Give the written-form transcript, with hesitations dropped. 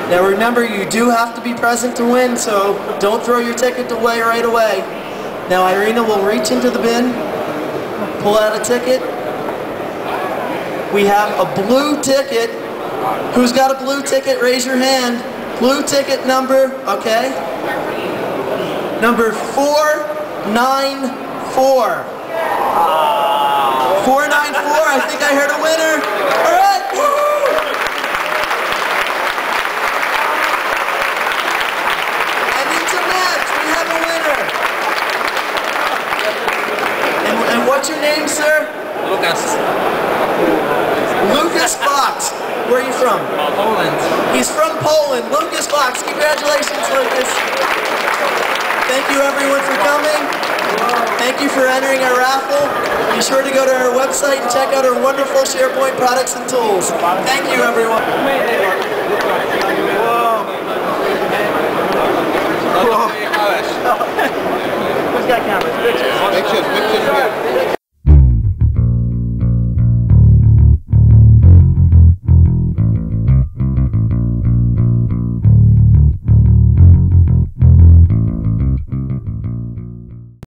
Now remember, you do have to be present to win, so don't throw your ticket away right away. Now Irina will reach into the bin, pull out a ticket. We have a blue ticket. Who's got a blue ticket? Raise your hand. Blue ticket number, okay? Number 494. 494, I think I heard a winner. All right, woo! And into match, we have a winner. And what's your name, sir? Lukasz. Lukasz Foks. Where are you from? Poland. He's from Poland. Lukasz Foks. Congratulations, Lukasz. Thank you, everyone, for coming. Thank you for entering our raffle. Be sure to go to our website and check out our wonderful SharePoint products and tools. Thank you, everyone.